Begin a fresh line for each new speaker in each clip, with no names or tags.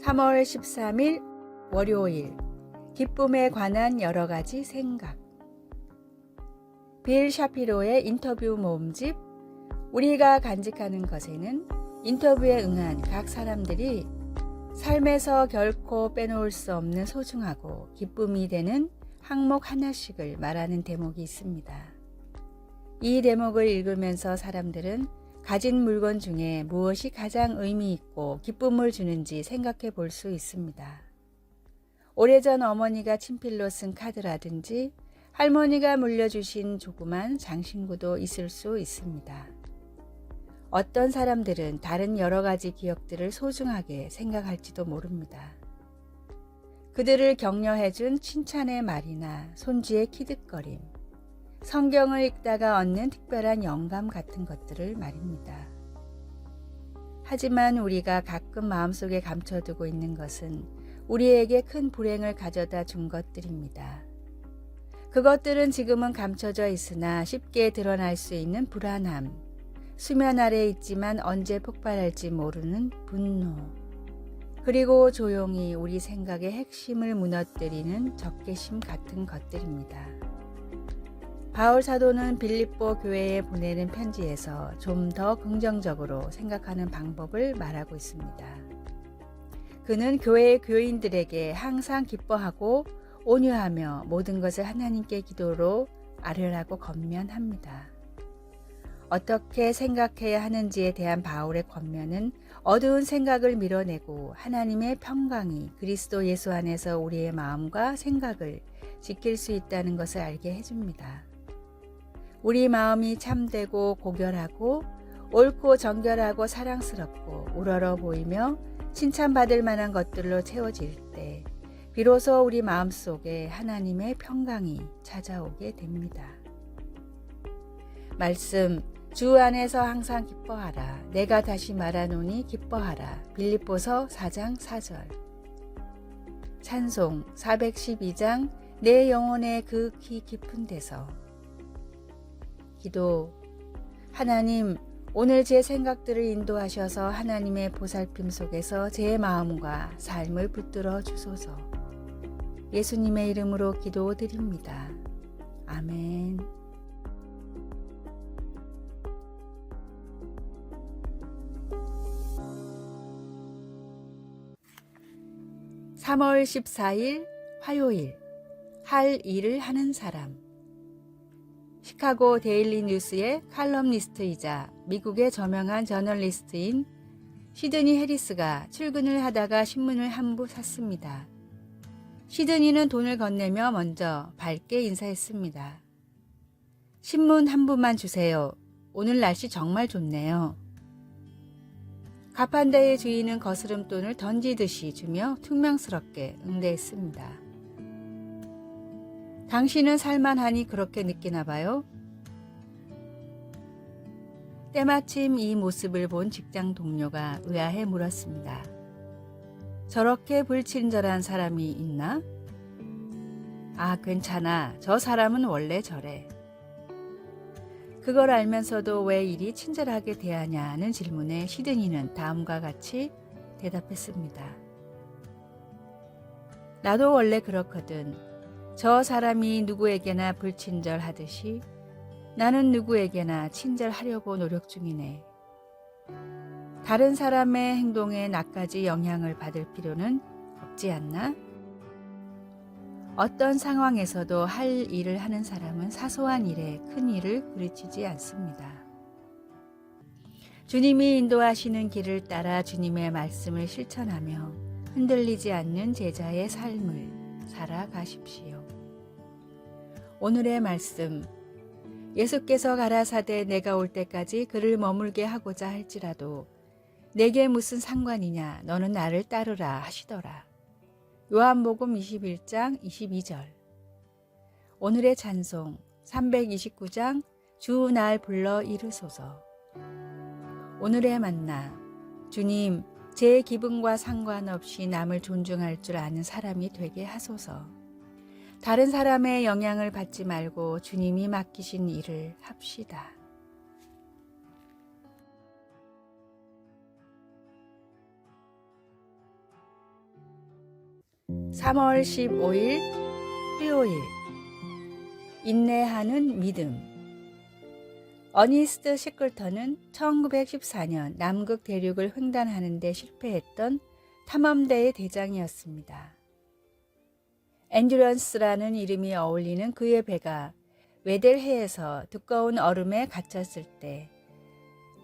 3월 13일 월요일 기쁨에 관한 여러 가지 생각. 빌 샤피로의 인터뷰 모음집 우리가 간직하는 것에는 인터뷰에 응한 각 사람들이 삶에서 결코 빼놓을 수 없는 소중하고 기쁨이 되는 항목 하나씩을 말하는 대목이 있습니다. 이 대목을 읽으면서 사람들은 가진 물건 중에 무엇이 가장 의미 있고 기쁨을 주는지 생각해 볼 수 있습니다. 오래전 어머니가 친필로 쓴 카드라든지 할머니가 물려주신 조그만 장신구도 있을 수 있습니다. 어떤 사람들은 다른 여러 가지 기억들을 소중하게 생각할지도 모릅니다. 그들을 격려해준 칭찬의 말이나 손주의 키득거림, 성경을 읽다가 얻는 특별한 영감 같은 것들을 말입니다. 하지만 우리가 가끔 마음속에 감춰두고 있는 것은 우리에게 큰 불행을 가져다 준 것들입니다. 그것들은 지금은 감춰져 있으나 쉽게 드러날 수 있는 불안함, 수면 아래에 있지만 언제 폭발할지 모르는 분노, 그리고 조용히 우리 생각의 핵심을 무너뜨리는 적개심 같은 것들입니다. 바울 사도는 빌립보 교회에 보내는 편지에서 좀 더 긍정적으로 생각하는 방법을 말하고 있습니다. 그는 교회의 교인들에게 항상 기뻐하고 온유하며 모든 것을 하나님께 기도로 아뢰라고 권면합니다. 어떻게 생각해야 하는지에 대한 바울의 권면은 어두운 생각을 밀어내고 하나님의 평강이 그리스도 예수 안에서 우리의 마음과 생각을 지킬 수 있다는 것을 알게 해줍니다. 우리 마음이 참되고 고결하고 옳고 정결하고 사랑스럽고 우러러 보이며 칭찬받을 만한 것들로 채워질 때 비로소 우리 마음속에 하나님의 평강이 찾아오게 됩니다. 말씀, 주 안에서 항상 기뻐하라. 내가 다시 말하노니 기뻐하라. 빌립보서 4장 4절. 찬송 412장 내 영혼의 극히 깊은 데서. 기도, 하나님, 오늘 제 생각들을 인도하셔서 하나님의 보살핌 속에서 제 마음과 삶을 붙들어 주소서. 예수님의 이름으로 기도드립니다. 아멘. (3월 14일) 화요일 할 일을 하는 사람. 시카고 데일리 뉴스의 칼럼니스트이자 미국의 저명한 저널리스트인 시드니 해리스가 출근을 하다가 신문을 한 부 샀습니다. 시드니는 돈을 건네며 먼저 밝게 인사했습니다. 신문 한 부만 주세요. 오늘 날씨 정말 좋네요. 가판대의 주인은 거스름돈을 던지듯이 주며 퉁명스럽게 응대했습니다. 당신은 살만하니 그렇게 느끼나 봐요? 때마침 이 모습을 본 직장 동료가 의아해 물었습니다. 저렇게 불친절한 사람이 있나? 아, 괜찮아. 저 사람은 원래 저래. 그걸 알면서도 왜 이리 친절하게 대하냐는 질문에 시드니는 다음과 같이 대답했습니다. 나도 원래 그렇거든. 저 사람이 누구에게나 불친절하듯이 나는 누구에게나 친절하려고 노력 중이네. 다른 사람의 행동에 나까지 영향을 받을 필요는 없지 않나? 어떤 상황에서도 할 일을 하는 사람은 사소한 일에 큰 일을 부르치지 않습니다. 주님이 인도하시는 길을 따라 주님의 말씀을 실천하며 흔들리지 않는 제자의 삶을 살아가십시오. 오늘의 말씀, 예수께서 가라사대 내가 올 때까지 그를 머물게 하고자 할지라도 내게 무슨 상관이냐 너는 나를 따르라 하시더라. 요한복음 21장 22절. 오늘의 찬송 329장 주 날 불러 이르소서. 오늘의 만나, 주님 제 기분과 상관없이 남을 존중할 줄 아는 사람이 되게 하소서. 다른 사람의 영향을 받지 말고 주님이 맡기신 일을 합시다. 3월 15일 수요일 인내하는 믿음. 어니스트 시클턴은 1914년 남극 대륙을 횡단하는 데 실패했던 탐험대의 대장이었습니다. 엔듀런스라는 이름이 어울리는 그의 배가 웨델해에서 두꺼운 얼음에 갇혔을 때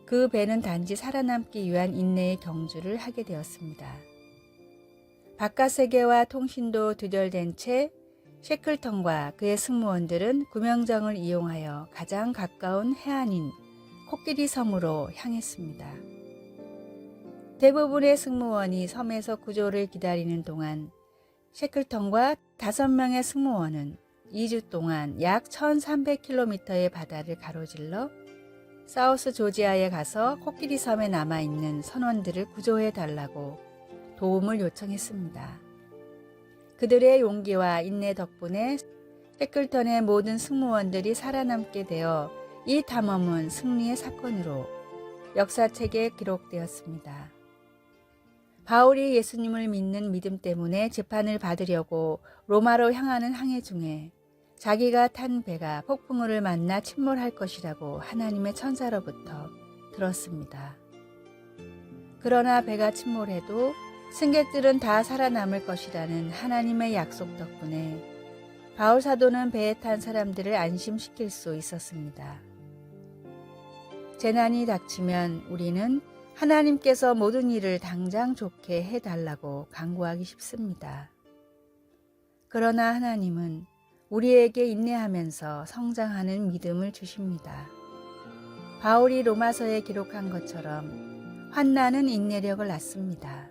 그 배는 단지 살아남기 위한 인내의 경주를 하게 되었습니다. 바깥 세계와 통신도 두절된 채 셰클턴과 그의 승무원들은 구명정을 이용하여 가장 가까운 해안인 코끼리 섬으로 향했습니다. 대부분의 승무원이 섬에서 구조를 기다리는 동안 셰클턴과 5명의 승무원은 2주 동안 약 1300km의 바다를 가로질러 사우스 조지아에 가서 코끼리 섬에 남아있는 선원들을 구조해 달라고 도움을 요청했습니다. 그들의 용기와 인내 덕분에 셰클턴의 모든 승무원들이 살아남게 되어 이 탐험은 승리의 사건으로 역사책에 기록되었습니다. 바울이 예수님을 믿는 믿음 때문에 재판을 받으려고 로마로 향하는 항해 중에 자기가 탄 배가 폭풍우를 만나 침몰할 것이라고 하나님의 천사로부터 들었습니다. 그러나 배가 침몰해도 승객들은 다 살아남을 것이라는 하나님의 약속 덕분에 바울 사도는 배에 탄 사람들을 안심시킬 수 있었습니다. 재난이 닥치면 우리는 하나님께서 모든 일을 당장 좋게 해달라고 간구하기 쉽습니다. 그러나 하나님은 우리에게 인내하면서 성장하는 믿음을 주십니다. 바울이 로마서에 기록한 것처럼 환난은 인내력을 낳습니다.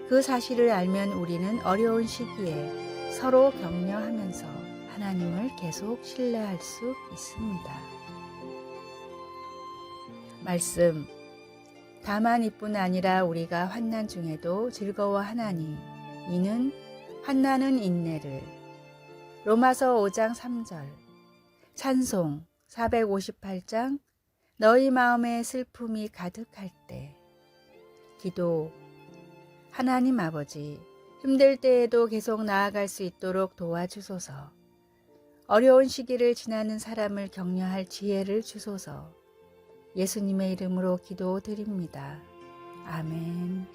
그 사실을 알면 우리는 어려운 시기에 서로 격려하면서 하나님을 계속 신뢰할 수 있습니다. 말씀. 다만 이뿐 아니라 우리가 환난 중에도 즐거워하나니 이는 환난은 인내를. 로마서 5장 3절. 찬송 458장. 너희 마음에 슬픔이 가득할 때. 기도. 하나님 아버지, 힘들 때에도 계속 나아갈 수 있도록 도와주소서. 어려운 시기를 지나는 사람을 격려할 지혜를 주소서. 예수님의 이름으로 기도드립니다. 아멘.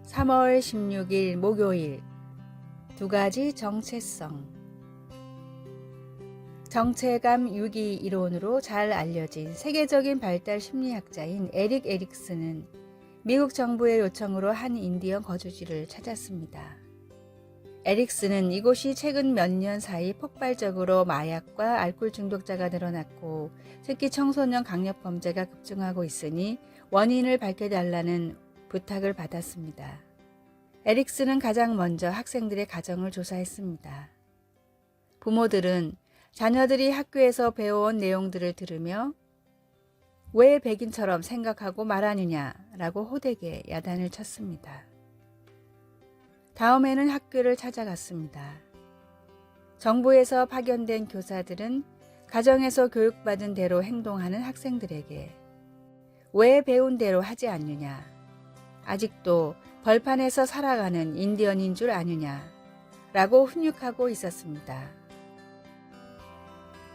(3월 16일) 목요일. 2가지 정체성. 정체감 유기 이론으로 잘 알려진 세계적인 발달 심리학자인 에릭 에릭슨은 미국 정부의 요청으로 한 인디언 거주지를 찾았습니다. 에릭슨은 이곳이 최근 몇 년 사이 폭발적으로 마약과 알코올 중독자가 늘어났고 특히 청소년 강력범죄가 급증하고 있으니 원인을 밝혀달라는 부탁을 받았습니다. 에릭슨은 가장 먼저 학생들의 가정을 조사했습니다. 부모들은 자녀들이 학교에서 배워온 내용들을 들으며 왜 백인처럼 생각하고 말하느냐라고 호되게 야단을 쳤습니다. 다음에는 학교를 찾아갔습니다. 정부에서 파견된 교사들은 가정에서 교육받은 대로 행동하는 학생들에게 왜 배운 대로 하지 않느냐, 아직도 벌판에서 살아가는 인디언인 줄 아느냐라고 훈육하고 있었습니다.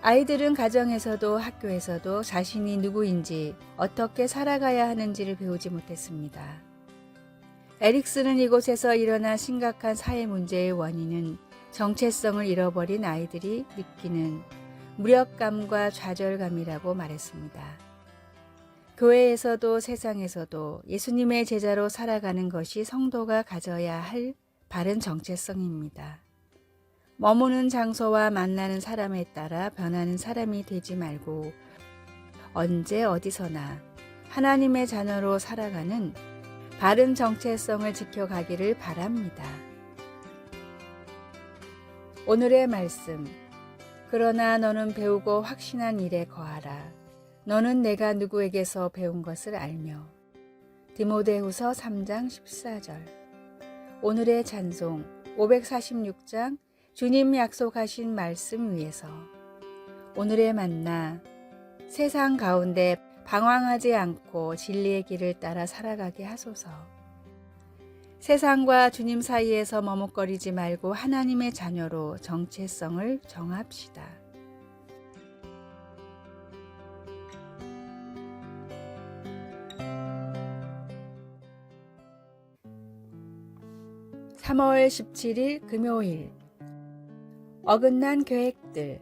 아이들은 가정에서도 학교에서도 자신이 누구인지 어떻게 살아가야 하는지를 배우지 못했습니다. 에릭슨은 이곳에서 일어난 심각한 사회 문제의 원인은 정체성을 잃어버린 아이들이 느끼는 무력감과 좌절감이라고 말했습니다. 교회에서도 세상에서도 예수님의 제자로 살아가는 것이 성도가 가져야 할 바른 정체성입니다. 머무는 장소와 만나는 사람에 따라 변하는 사람이 되지 말고 언제 어디서나 하나님의 자녀로 살아가는 바른 정체성을 지켜가기를 바랍니다. 오늘의 말씀. 그러나 너는 배우고 확신한 일에 거하라. 너는 내가 누구에게서 배운 것을 알며. 디모데후서 3장 14절. 오늘의 찬송 546장 주님 약속하신 말씀 위에서. 오늘의 만나 세상 가운데 방황하지 않고 진리의 길을 따라 살아가게 하소서. 세상과 주님 사이에서 머뭇거리지 말고 하나님의 자녀로 정체성을 정합시다. (3월 17일) 금요일. 어긋난 계획들.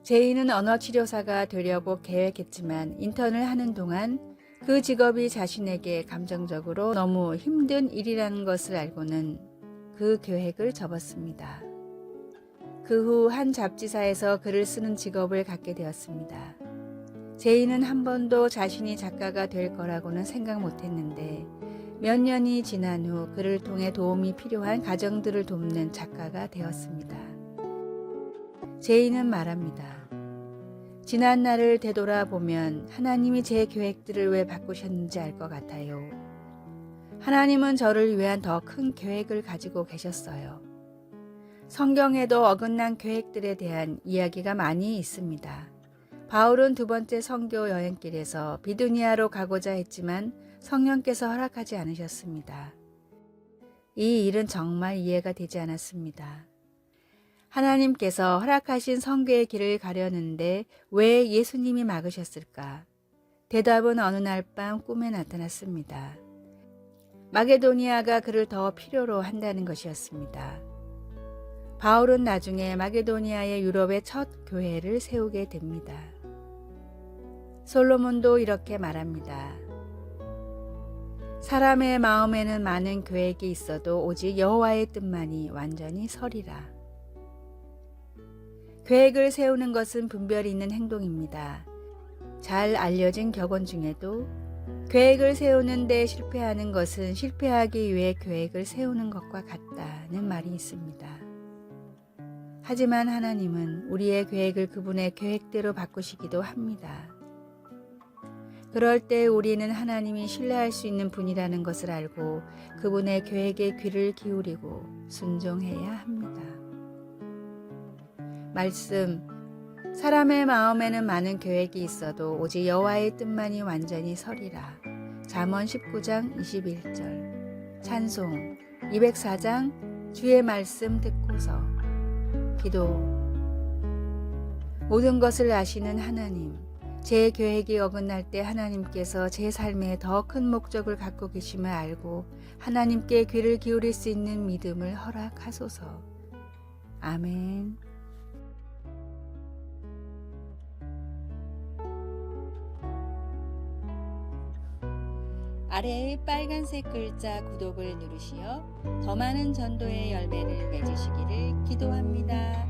제이는 언어치료사가 되려고 계획했지만 인턴을 하는 동안 그 직업이 자신에게 감정적으로 너무 힘든 일이라는 것을 알고는 그 계획을 접었습니다. 그 후 한 잡지사에서 글을 쓰는 직업을 갖게 되었습니다. 제이는 한 번도 자신이 작가가 될 거라고는 생각 못했는데 몇 년이 지난 후 그를 통해 도움이 필요한 가정들을 돕는 작가가 되었습니다. 제이는 말합니다. 지난 날을 되돌아보면 하나님이 제 계획들을 왜 바꾸셨는지 알 것 같아요. 하나님은 저를 위한 더 큰 계획을 가지고 계셨어요. 성경에도 어긋난 계획들에 대한 이야기가 많이 있습니다. 바울은 두 번째 선교 여행길에서 비두니아로 가고자 했지만 성령께서 허락하지 않으셨습니다. 이 일은 정말 이해가 되지 않았습니다. 하나님께서 허락하신 선교의 길을 가려는데 왜 예수님이 막으셨을까? 대답은 어느 날 밤 꿈에 나타났습니다. 마게도니아가 그를 더 필요로 한다는 것이었습니다. 바울은 나중에 마게도니아의 유럽의 첫 교회를 세우게 됩니다. 솔로몬도 이렇게 말합니다. 사람의 마음에는 많은 계획이 있어도 오직 여호와의 뜻만이 완전히 서리라. 계획을 세우는 것은 분별이 있는 행동입니다. 잘 알려진 격언 중에도 계획을 세우는데 실패하는 것은 실패하기 위해 계획을 세우는 것과 같다는 말이 있습니다. 하지만 하나님은 우리의 계획을 그분의 계획대로 바꾸시기도 합니다. 그럴 때 우리는 하나님이 신뢰할 수 있는 분이라는 것을 알고 그분의 계획에 귀를 기울이고 순종해야 합니다. 말씀, 사람의 마음에는 많은 계획이 있어도 오직 여호와의 뜻만이 완전히 서리라. 잠언 19장 21절. 찬송 204장 주의 말씀 듣고서. 기도. 모든 것을 아시는 하나님, 제 계획이 어긋날 때 하나님께서 제 삶에 더 큰 목적을 갖고 계심을 알고 하나님께 귀를 기울일 수 있는 믿음을 허락하소서. 아멘. 아래의 빨간색 글자 구독을 누르시어 더 많은 전도의 열매를 맺으시기를 기도합니다.